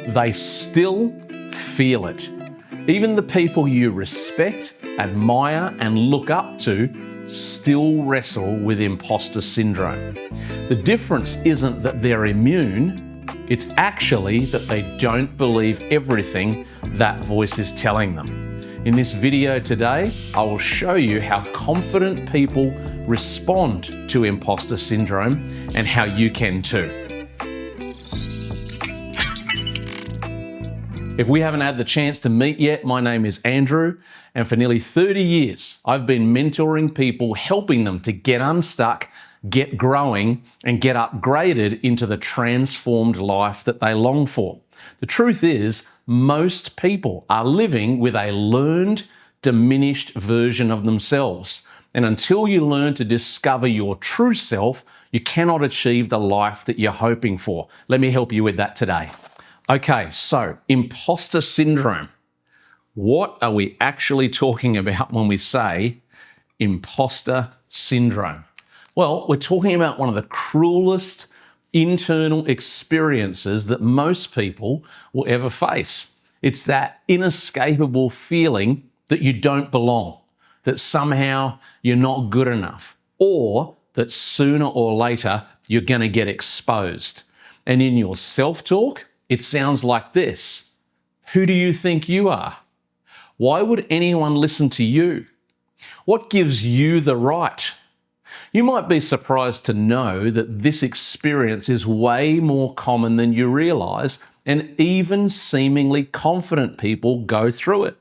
they still feel it. Even the people you respect, admire, and look up to still wrestle with imposter syndrome. The difference isn't that they're immune, it's actually that they don't believe everything that voice is telling them. In this video today, I will show you how confident people respond to imposter syndrome and how you can too. If we haven't had the chance to meet yet, my name is Andrew, and for nearly 30 years, I've been mentoring people, helping them to get unstuck, get growing, and get upgraded into the transformed life that they long for. The truth is, most people are living with a learned, diminished version of themselves. And until you learn to discover your true self, you cannot achieve the life that you're hoping for. Let me help you with that today. Okay, so imposter syndrome. What are we actually talking about when we say imposter syndrome? Well, we're talking about one of the cruelest internal experiences that most people will ever face. It's that inescapable feeling that you don't belong, that somehow you're not good enough, or that sooner or later you're going to get exposed. And in your self-talk, it sounds like this. Who do you think you are? Why would anyone listen to you? What gives you the right? You might be surprised to know that this experience is way more common than you realize, and even seemingly confident people go through it.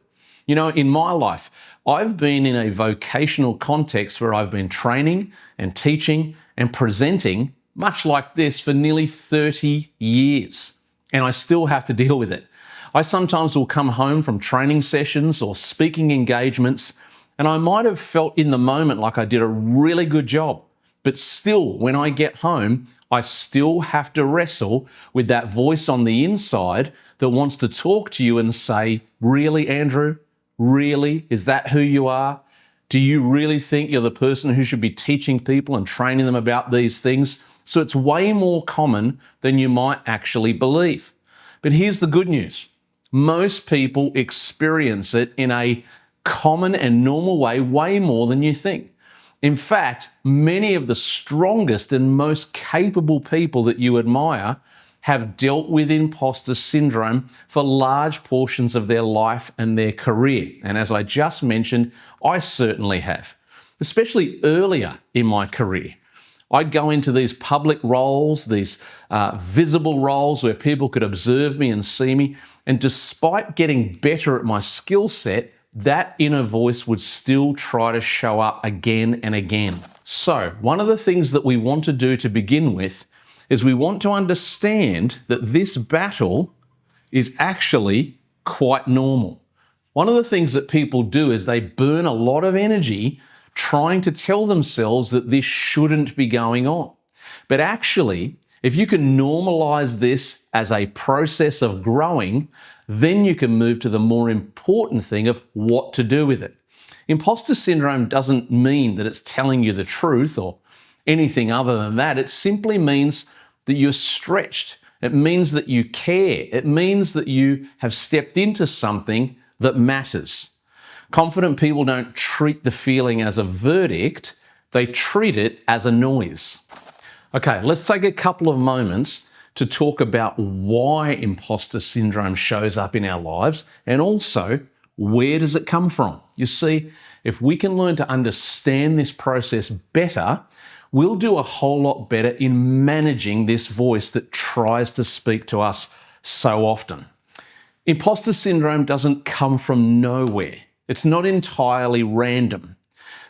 You know, in my life, I've been in a vocational context where I've been training and teaching and presenting much like this for nearly 30 years. And I still have to deal with it. I sometimes will come home from training sessions or speaking engagements, and I might have felt in the moment like I did a really good job. But still, when I get home, I still have to wrestle with that voice on the inside that wants to talk to you and say, really, Andrew? Really? Is that who you are? Do you really think you're the person who should be teaching people and training them about these things? So it's way more common than you might actually believe. But here's the good news. Most people experience it in a common and normal way more than you think. In fact, many of the strongest and most capable people that you admire have dealt with imposter syndrome for large portions of their life and their career. And as I just mentioned, I certainly have, especially earlier in my career. I'd go into these public roles, these visible roles where people could observe me and see me, and despite getting better at my skill set, that inner voice would still try to show up again and again. So, one of the things that we want to do to begin with is we want to understand that this battle is actually quite normal. One of the things that people do is they burn a lot of energy trying to tell themselves that this shouldn't be going on. But actually, if you can normalize this as a process of growing, then you can move to the more important thing of what to do with it. Imposter syndrome doesn't mean that it's telling you the truth or anything other than that. It simply means that you're stretched. It means that you care. It means that you have stepped into something that matters. Confident people don't treat the feeling as a verdict, they treat it as a noise. Okay, let's take a couple of moments to talk about why imposter syndrome shows up in our lives and also where does it come from. You see, if we can learn to understand this process better, we'll do a whole lot better in managing this voice that tries to speak to us so often. Imposter syndrome doesn't come from nowhere. It's not entirely random.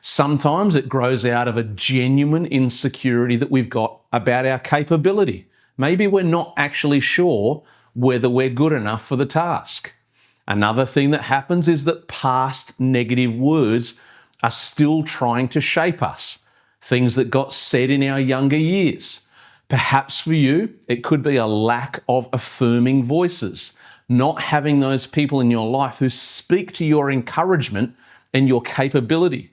Sometimes it grows out of a genuine insecurity that we've got about our capability. Maybe we're not actually sure whether we're good enough for the task. Another thing that happens is that past negative words are still trying to shape us. Things that got said in our younger years. Perhaps for you, it could be a lack of affirming voices. Not having those people in your life who speak to your encouragement and your capability.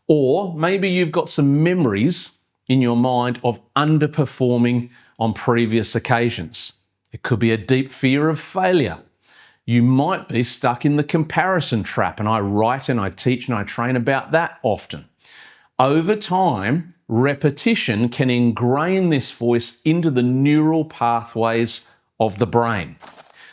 Or maybe you've got some memories in your mind of underperforming on previous occasions. It could be a deep fear of failure. You might be stuck in the comparison trap, and I write and I teach and I train about that often. Over time, repetition can ingrain this voice into the neural pathways of the brain.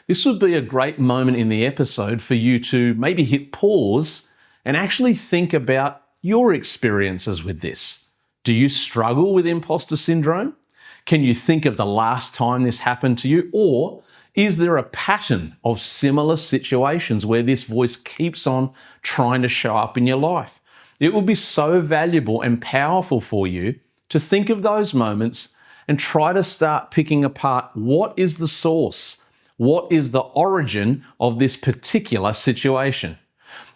This would be a great moment in the episode for you to maybe hit pause and actually think about your experiences with this. Do you struggle with imposter syndrome? Can you think of the last time this happened to you? Or is there a pattern of similar situations where this voice keeps on trying to show up in your life? It will be so valuable and powerful for you to think of those moments and try to start picking apart what is the source, what is the origin of this particular situation.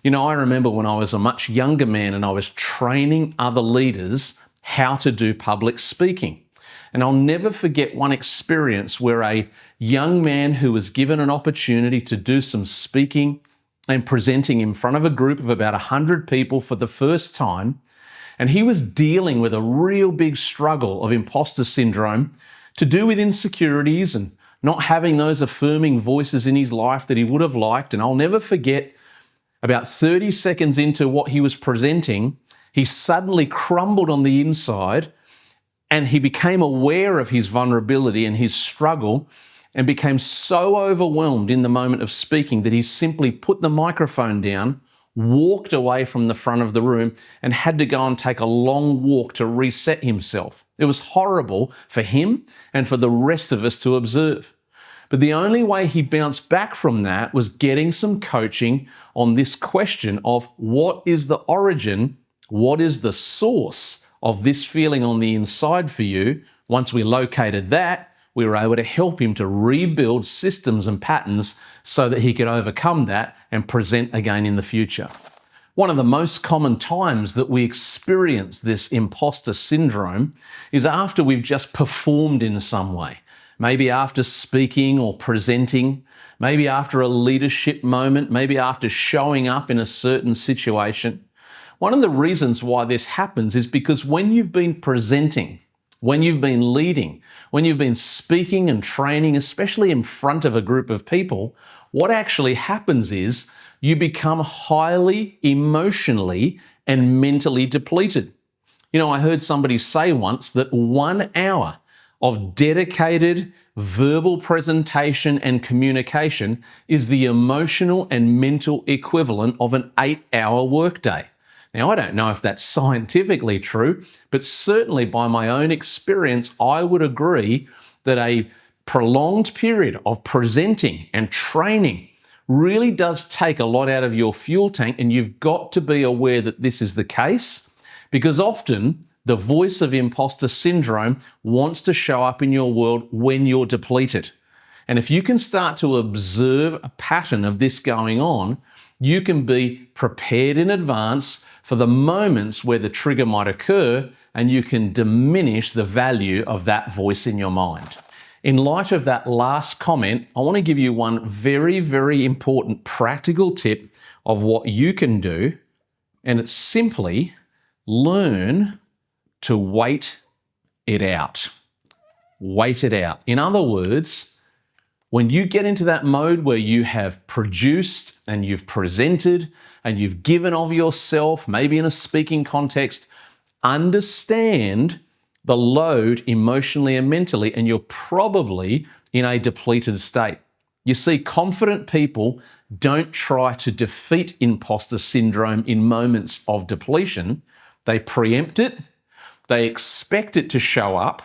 You know, I remember when I was a much younger man and I was training other leaders how to do public speaking. And I'll never forget one experience where a young man who was given an opportunity to do some speaking and presenting in front of a group of about 100 people for the first time, and he was dealing with a real big struggle of imposter syndrome to do with insecurities and not having those affirming voices in his life that he would have liked. And I'll never forget, about 30 seconds into what he was presenting, he suddenly crumbled on the inside and he became aware of his vulnerability and his struggle and became so overwhelmed in the moment of speaking that he simply put the microphone down, walked away from the front of the room, and had to go and take a long walk to reset himself. It was horrible for him and for the rest of us to observe. But the only way he bounced back from that was getting some coaching on this question of what is the origin, what is the source of this feeling on the inside for you. Once we located that, we were able to help him to rebuild systems and patterns so that he could overcome that and present again in the future. One of the most common times that we experience this imposter syndrome is after we've just performed in some way. Maybe after speaking or presenting, maybe after a leadership moment, maybe after showing up in a certain situation. One of the reasons why this happens is because when you've been presenting, when you've been leading, when you've been speaking and training, especially in front of a group of people, what actually happens is you become highly emotionally and mentally depleted. You know, I heard somebody say once that 1 hour of dedicated verbal presentation and communication is the emotional and mental equivalent of an 8-hour workday. Now, I don't know if that's scientifically true, but certainly by my own experience, I would agree that a prolonged period of presenting and training really does take a lot out of your fuel tank, and you've got to be aware that this is the case, because often the voice of imposter syndrome wants to show up in your world when you're depleted. And if you can start to observe a pattern of this going on, you can be prepared in advance for the moments where the trigger might occur, and you can diminish the value of that voice in your mind. In light of that last comment, I want to give you one very, very important practical tip of what you can do, and it's simply learn to wait it out. Wait it out. In other words, when you get into that mode where you have produced and you've presented and you've given of yourself, maybe in a speaking context, understand the load emotionally and mentally, and you're probably in a depleted state. You see, confident people don't try to defeat imposter syndrome in moments of depletion. They preempt it, they expect it to show up,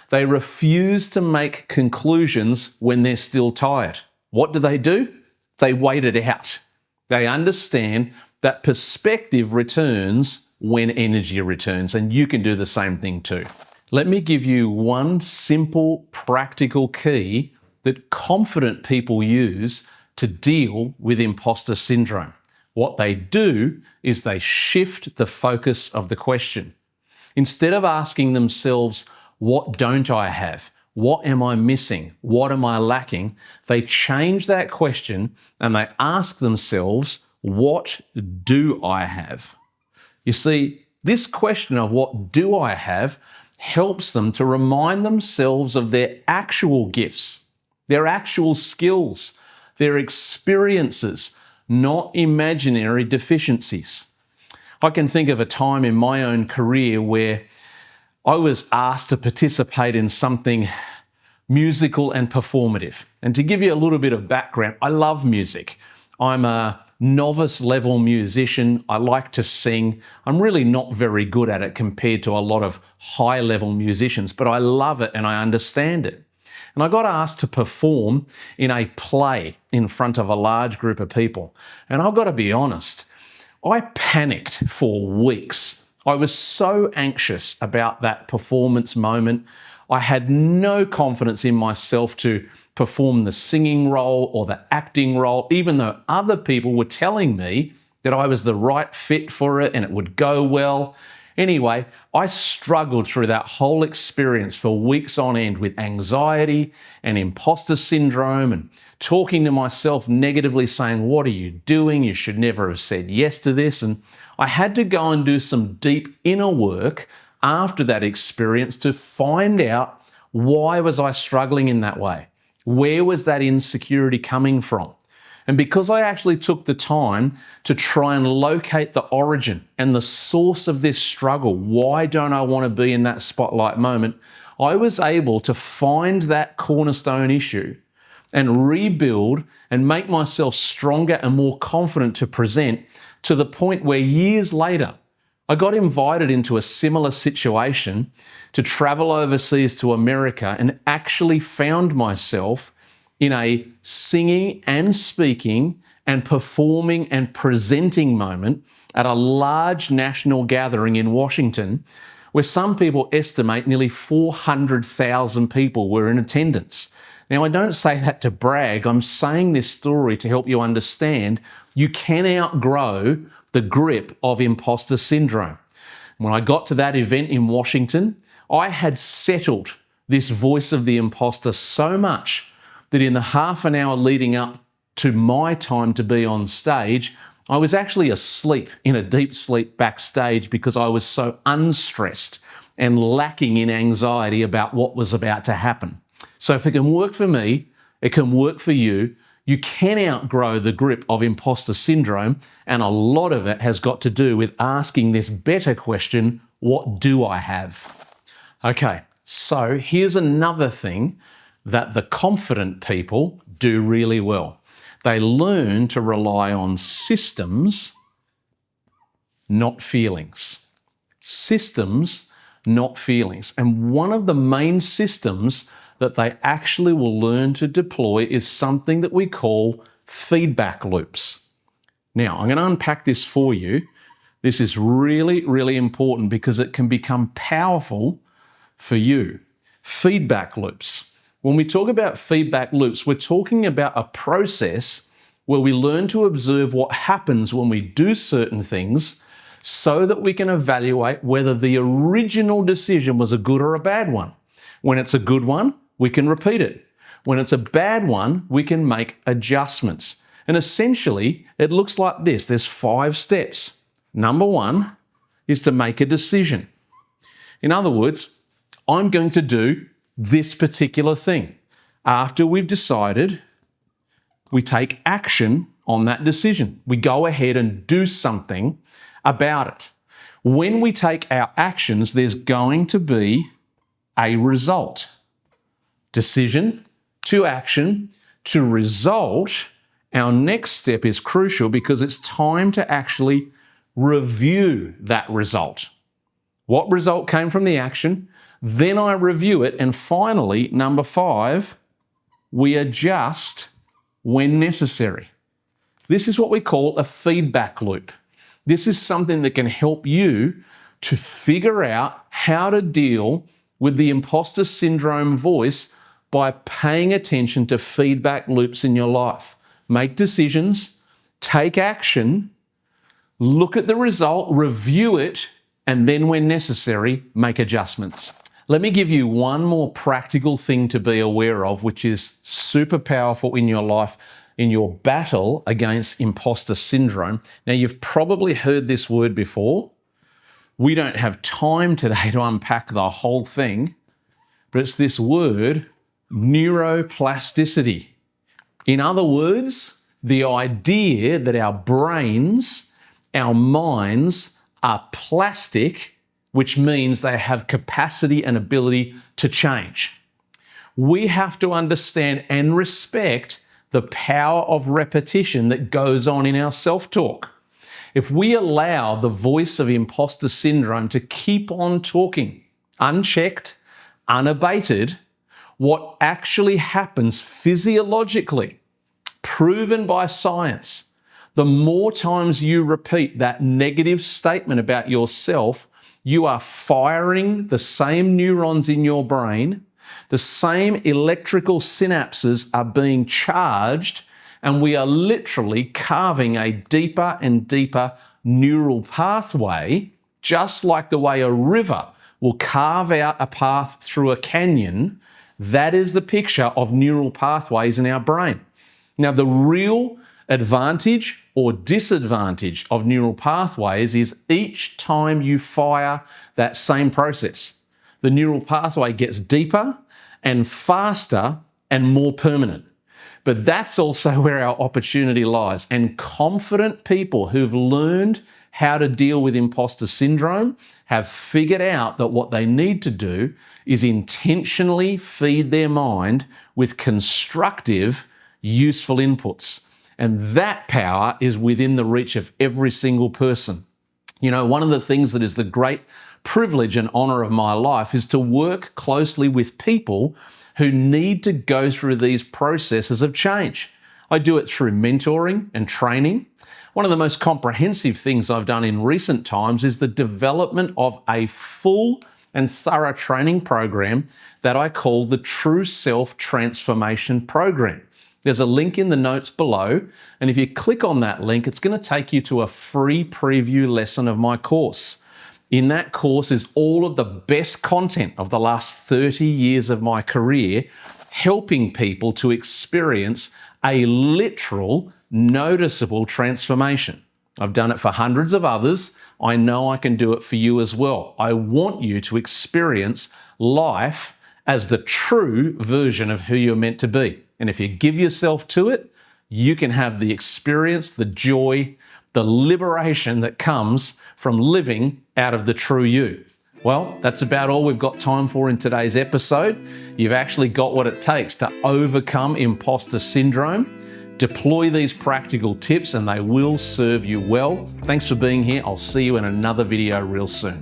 they refuse to make conclusions when they're still tired. What do? They wait it out. They understand that perspective returns when energy returns, and you can do the same thing too. Let me give you one simple, practical key that confident people use to deal with imposter syndrome. What they do is they shift the focus of the question. Instead of asking themselves, what don't I have? What am I missing? What am I lacking? They change that question and they ask themselves, what do I have? You see, this question of what do I have helps them to remind themselves of their actual gifts, They're actual skills. They're experiences, not imaginary deficiencies. I can think of a time in my own career where I was asked to participate in something musical and performative. And to give you a little bit of background, I love music. I'm a novice level musician. I like to sing. I'm really not very good at it compared to a lot of high level musicians, but I love it and I understand it. And I got asked to perform in a play in front of a large group of people. And I've got to be honest, I panicked for weeks. I was so anxious about that performance moment. I had no confidence in myself to perform the singing role or the acting role, even though other people were telling me that I was the right fit for it and it would go well. Anyway, I struggled through that whole experience for weeks on end with anxiety and imposter syndrome and talking to myself negatively, saying, "What are you doing? You should never have said yes to this." And I had to go and do some deep inner work after that experience to find out, why was I struggling in that way? Where was that insecurity coming from? And because I actually took the time to try and locate the origin and the source of this struggle, why don't I want to be in that spotlight moment, I was able to find that cornerstone issue and rebuild and make myself stronger and more confident to present, to the point where years later, I got invited into a similar situation to travel overseas to America and actually found myself in a singing and speaking and performing and presenting moment at a large national gathering in Washington, where some people estimate nearly 400,000 people were in attendance. Now, I don't say that to brag. I'm saying this story to help you understand you can outgrow the grip of imposter syndrome. When I got to that event in Washington, I had settled this voice of the imposter so much that in the half an hour leading up to my time to be on stage, I was actually asleep in a deep sleep backstage because I was so unstressed and lacking in anxiety about what was about to happen. So if it can work for me, it can work for you. You can outgrow the grip of imposter syndrome, and a lot of it has got to do with asking this better question: what do I have? Okay, so here's another thing that the confident people do really well. They learn to rely on systems, not feelings. Systems, not feelings. And one of the main systems that they actually will learn to deploy is something that we call feedback loops. Now, I'm going to unpack this for you. This is really, really important because it can become powerful for you. Feedback loops. When we talk about feedback loops, we're talking about a process where we learn to observe what happens when we do certain things so that we can evaluate whether the original decision was a good or a bad one. When it's a good one, we can repeat it. When it's a bad one, we can make adjustments. And essentially, it looks like this. There's 5 steps. Number 1 is to make a decision. In other words, I'm going to do this particular thing. After we've decided, we take action on that decision. We go ahead and do something about it. When we take our actions, there's going to be a result. Decision to action to result. Our next step is crucial because it's time to actually review that result. What result came from the action? Then I review it. And finally, number 5, we adjust when necessary. This is what we call a feedback loop. This is something that can help you to figure out how to deal with the imposter syndrome voice by paying attention to feedback loops in your life. Make decisions, take action, look at the result, review it, and then when necessary, make adjustments. Let me give you one more practical thing to be aware of, which is super powerful in your life, in your battle against imposter syndrome. Now, you've probably heard this word before. We don't have time today to unpack the whole thing, but it's this word neuroplasticity. In other words, the idea that our brains, our minds are plastic, which means they have capacity and ability to change. We have to understand and respect the power of repetition that goes on in our self-talk. If we allow the voice of imposter syndrome to keep on talking, unchecked, unabated, what actually happens physiologically, proven by science, the more times you repeat that negative statement about yourself, you are firing the same neurons in your brain, the same electrical synapses are being charged, and we are literally carving a deeper and deeper neural pathway, just like the way a river will carve out a path through a canyon. That is the picture of neural pathways in our brain. Now, the real advantage or disadvantage of neural pathways is each time you fire that same process, the neural pathway gets deeper and faster and more permanent. But that's also where our opportunity lies. And confident people who've learned how to deal with imposter syndrome have figured out that what they need to do is intentionally feed their mind with constructive, useful inputs. And that power is within the reach of every single person. You know, one of the things that is the great privilege and honor of my life is to work closely with people who need to go through these processes of change. I do it through mentoring and training. One of the most comprehensive things I've done in recent times is the development of a full and thorough training program that I call the True Self Transformation Program. There's a link in the notes below, and if you click on that link, it's going to take you to a free preview lesson of my course. In that course is all of the best content of the last 30 years of my career, helping people to experience a literal, noticeable transformation. I've done it for hundreds of others. I know I can do it for you as well. I want you to experience life as the true version of who you're meant to be. And if you give yourself to it, you can have the experience, the joy, the liberation that comes from living out of the true you. Well, that's about all we've got time for in today's episode. You've actually got what it takes to overcome imposter syndrome. Deploy these practical tips and they will serve you well. Thanks for being here. I'll see you in another video real soon.